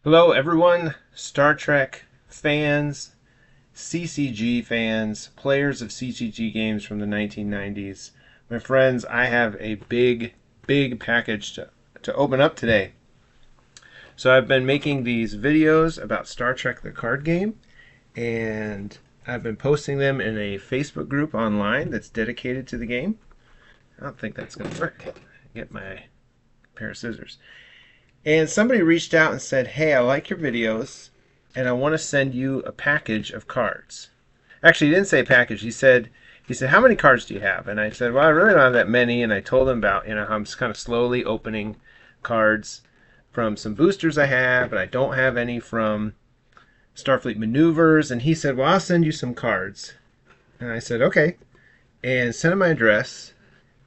Hello, everyone, Star Trek fans, CCG fans, players of CCG games from the 1990s. My friends, I have a big package to open up today. So I've been making these videos about Star Trek the card game, and I've been posting them in a Facebook group online that's dedicated to the game. I don't think that's going to work. Get my pair of scissors. And somebody reached out and said, "Hey, I like your videos, and I want to send you a package of cards." Actually, he didn't say package. He said, "How many cards do you have?" And I said, "Well, I really don't have that many." And I told him about, how I'm just kind of slowly opening cards from some boosters I have, and I don't have any from Starfleet Maneuvers. And he said, "Well, I'll send you some cards." And I said, "Okay," and sent him my address.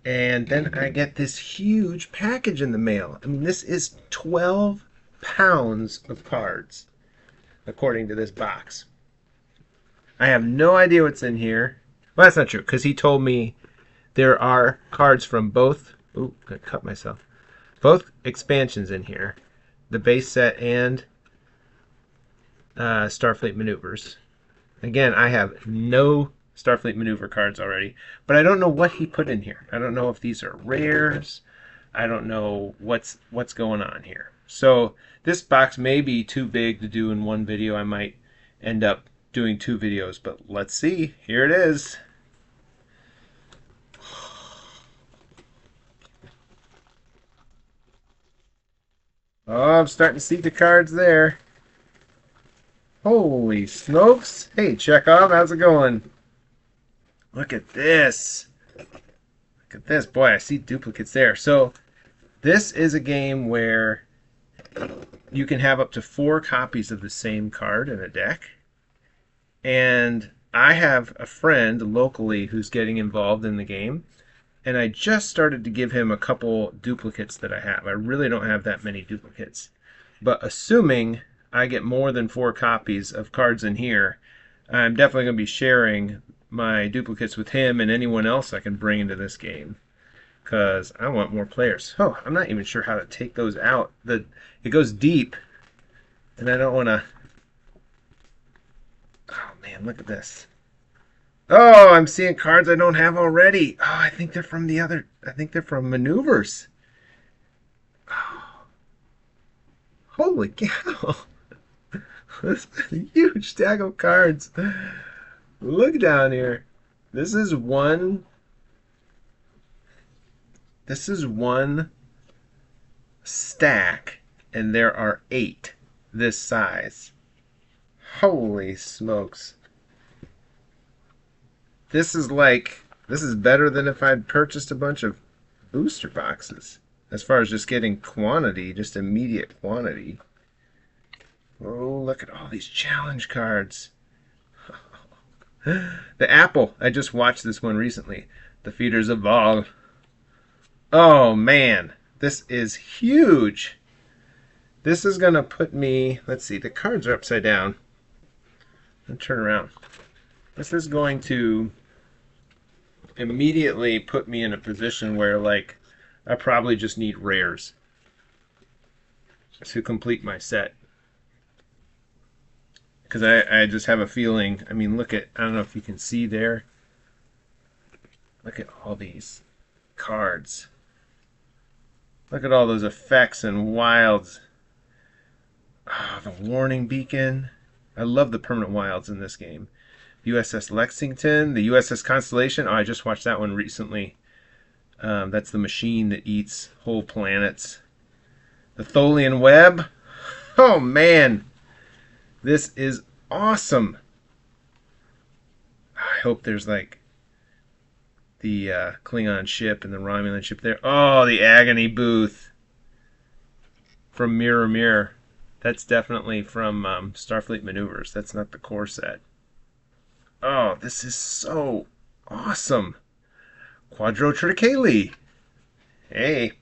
And then I get this huge package in the mail. I mean, this is 12 pounds of cards, according to this box. I have no idea what's in here. Well, that's not true, because he told me there are cards from both. Ooh, I cut myself. Both expansions in here, the base set and Starfleet Maneuvers. Again, I have no Starfleet Maneuver cards already, but I don't know what he put in here. I don't know if these are rares. I don't know what's going on here. So this box may be too big to do in one video. I might end up doing two videos, but let's see. Here it is. Oh, I'm starting to see the cards there. Holy smokes. Hey, Chekhov, how's it going? Look at this. Look at this. Boy, I see duplicates there. So this is a game where you can have up to 4 copies of the same card in a deck. And I have a friend locally who's getting involved in the game. And I just started to give him a couple duplicates that I have. I really don't have that many duplicates. But assuming I get more than 4 copies of cards in here, I'm definitely going to be sharing my duplicates with him and anyone else I can bring into this game, because I want more players. Oh, I'm not even sure how to take those out. It goes deep, and I don't want to... Oh, man, look at this. Oh, I'm seeing cards I don't have already. Oh, I think they're from I think they're from Maneuvers. Oh, holy cow. This is a huge stack of cards. Look down here. This is one... This is one stack, and there are 8 this size. Holy smokes. This is better than if I'd purchased a bunch of booster boxes. As far as just getting quantity, just immediate quantity. Oh, look at all these challenge cards. The Apple. I just watched this one recently. The Feeders of Vol. Oh, man. This is huge. This is going to put me... Let's see. The cards are upside down. Let me turn around. This is going to immediately put me in a position where, like, I probably just need rares to complete my set. Because I just have a feeling... I mean, look at... I don't know if you can see there. Look at all these cards. Look at all those effects and wilds. Ah, the warning beacon. I love the permanent wilds in this game. USS Lexington, the USS Constellation. Oh, I just watched that one recently. That's the machine that eats whole planets. The Tholian Web. Oh, man. This is awesome. I hope there's like the Klingon ship and the Romulan ship there. Oh, the Agony Booth from Mirror Mirror. That's definitely from Starfleet Maneuvers. That's not the core set. Oh, this is so awesome. Quadro Triticale. Hey,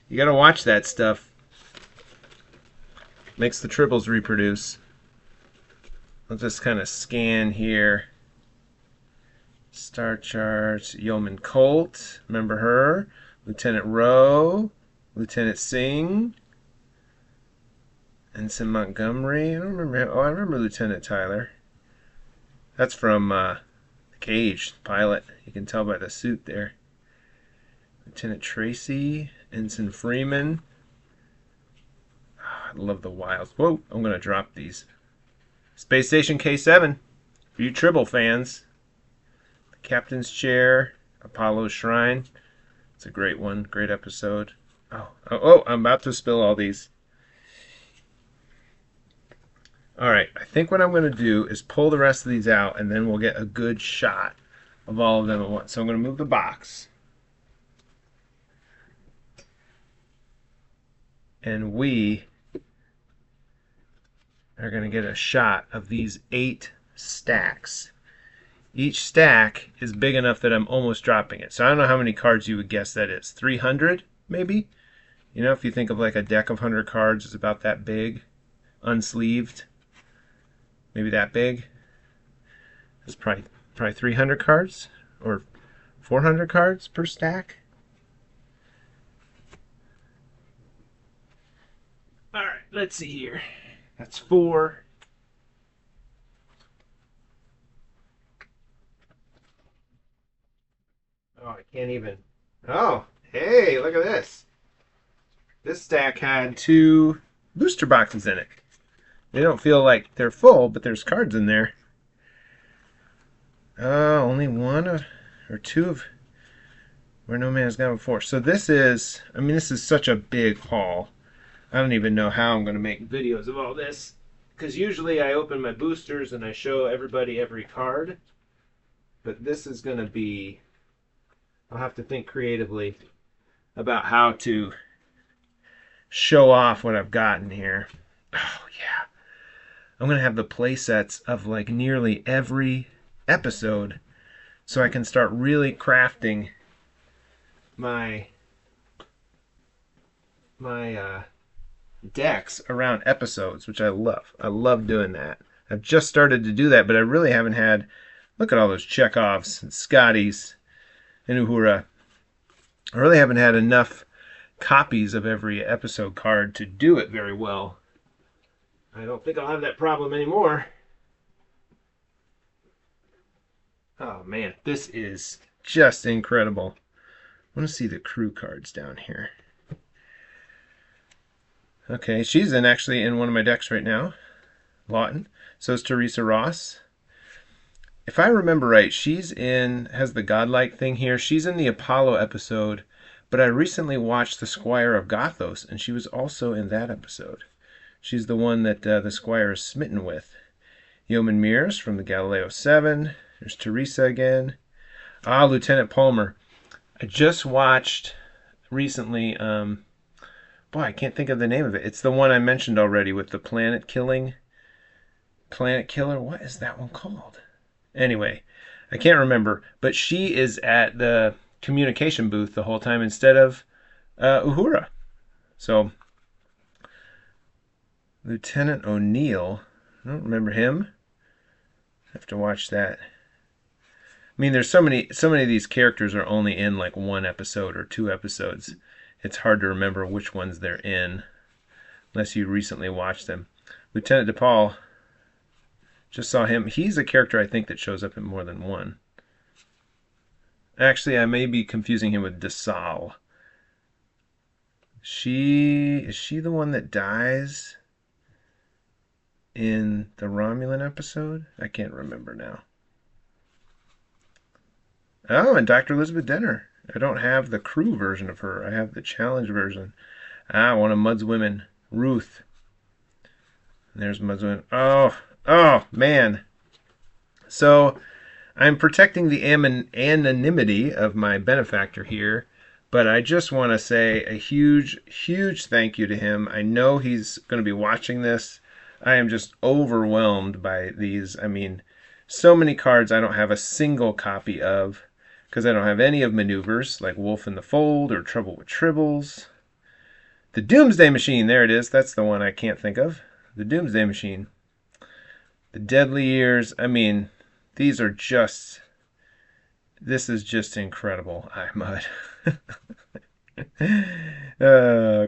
you gotta watch that stuff. Makes the triples reproduce. I'll just kind of scan here. Star Chart, Yeoman Colt, remember her? Lieutenant Rowe, Lieutenant Singh, Ensign Montgomery. I don't remember him. Oh, I remember Lieutenant Tyler. That's from Cage, pilot. You can tell by the suit there. Lieutenant Tracy, Ensign Freeman. Oh, I love the wilds. Whoa, I'm going to drop these. Space Station K7, for you Tribble fans. The Captain's Chair, Apollo's Shrine. It's a great one, great episode. Oh, I'm about to spill all these. Alright, I think what I'm going to do is pull the rest of these out, and then we'll get a good shot of all of them at once. So I'm going to move the box. And we are going to get a shot of these 8 stacks. Each stack is big enough that I'm almost dropping it. So I don't know how many cards you would guess that is. 300, maybe? You know, if you think of like a deck of 100 cards, it's about that big, unsleeved. Maybe that big. It's probably 300 cards or 400 cards per stack. All right, let's see here. That's 4. Oh, I can't even. Oh, hey, look at this. This stack had 2 booster boxes in it. They don't feel like they're full, but there's cards in there. Only 1 or 2 of Where No Man Has Gone Before. So this is, this is such a big haul. I don't even know how I'm going to make videos of all this. Because usually I open my boosters and I show everybody every card. But this is going to be, I'll have to think creatively about how to show off what I've gotten here. Oh, yeah. I'm going to have the play sets of like nearly every episode so I can start really crafting my decks around episodes, which I love. I love doing that. I've just started to do that, but I really haven't had, look at all those Chekhovs and Scotties and Uhura. I really haven't had enough copies of every episode card to do it very well. I don't think I'll have that problem anymore. Oh man, this is just incredible. I want to see the crew cards down here. Okay, she's actually in one of my decks right now. Lawton. So is Teresa Ross. If I remember right, has the godlike thing here. She's in the Apollo episode, but I recently watched The Squire of Gothos, and she was also in that episode. She's the one that the Squire is smitten with. Yeoman Mears from the Galileo 7. There's Teresa again. Lieutenant Palmer. I just watched recently, I can't think of the name of it. It's the one I mentioned already with the planet killer. What is that one called? Anyway, I can't remember, but she is at the communication booth the whole time instead of Uhura. So, Lieutenant O'Neill, I don't remember him. I have to watch that. There's so many of these characters are only in like 1 episode or 2 episodes. It's hard to remember which ones they're in unless you recently watched them. Lieutenant DePaul, just saw him. He's a character I think that shows up in more than 1. Actually, I may be confusing him with DeSalle. Is she the one that dies in the Romulan episode? I can't remember now. Oh, and Dr. Elizabeth Denner. I don't have the crew version of her. I have the challenge version. One of Mud's women. Ruth. There's Mud's women. Oh, man. So, I'm protecting the anonymity of my benefactor here, but I just want to say a huge, huge thank you to him. I know he's going to be watching this. I am just overwhelmed by these. So many cards I don't have a single copy of, because I don't have any of Maneuvers, like Wolf in the Fold or Trouble with Tribbles. The Doomsday Machine, there it is. That's the one I can't think of. The Doomsday Machine. The Deadly Years. These are just... This is just incredible. Mud.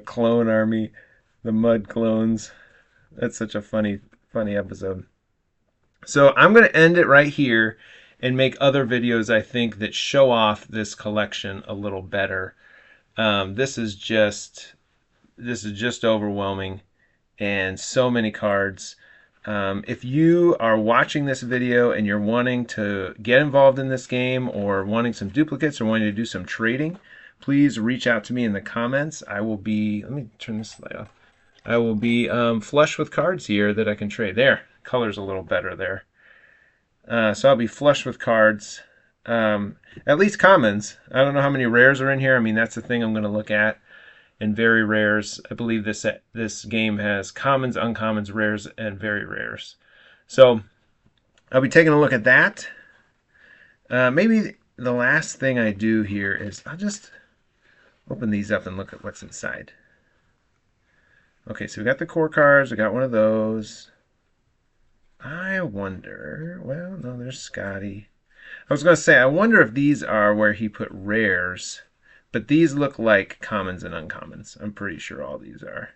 Clone Army. The Mud clones. That's such a funny episode. So I'm going to end it right here and make other videos, I think, that show off this collection a little better. This is just overwhelming, and so many cards. If you are watching this video and you're wanting to get involved in this game, or wanting some duplicates, or wanting to do some trading, please reach out to me in the comments. I will be, let me turn this light off. I will be flush with cards here that I can trade. There, color's a little better there. So I'll be flush with cards. At least commons. I don't know how many rares are in here. I mean, that's the thing I'm going to look at. And very rares. I believe this game has commons, uncommons, rares, and very rares. So I'll be taking a look at that. Maybe the last thing I do here is I'll just open these up and look at what's inside. Okay, so we got the core cards. We got one of those. I wonder, well, no, there's Scotty. I was going to say, I wonder if these are where he put rares, but these look like commons and uncommons. I'm pretty sure all these are.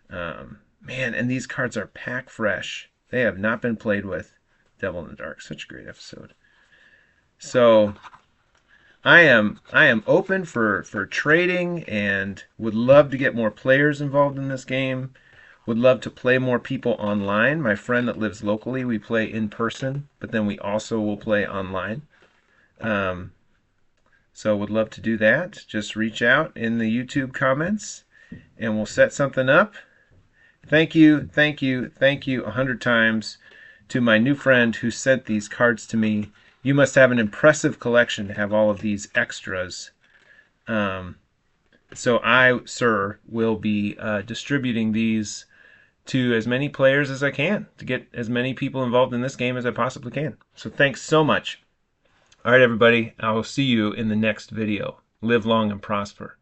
Man, and these cards are pack fresh. They have not been played with. Devil in the Dark, such a great episode. So I am open for trading, and would love to get more players involved in this game. Would love to play more people online. My friend that lives locally, we play in person, but then we also will play online. So would love to do that. Just reach out in the YouTube comments and we'll set something up. Thank you 100 times to my new friend who sent these cards to me. You must have an impressive collection to have all of these extras. So I, sir, will be distributing these to as many players as I can, to get as many people involved in this game as I possibly can. So thanks so much. All right, everybody, I will see you in the next video. Live long and prosper.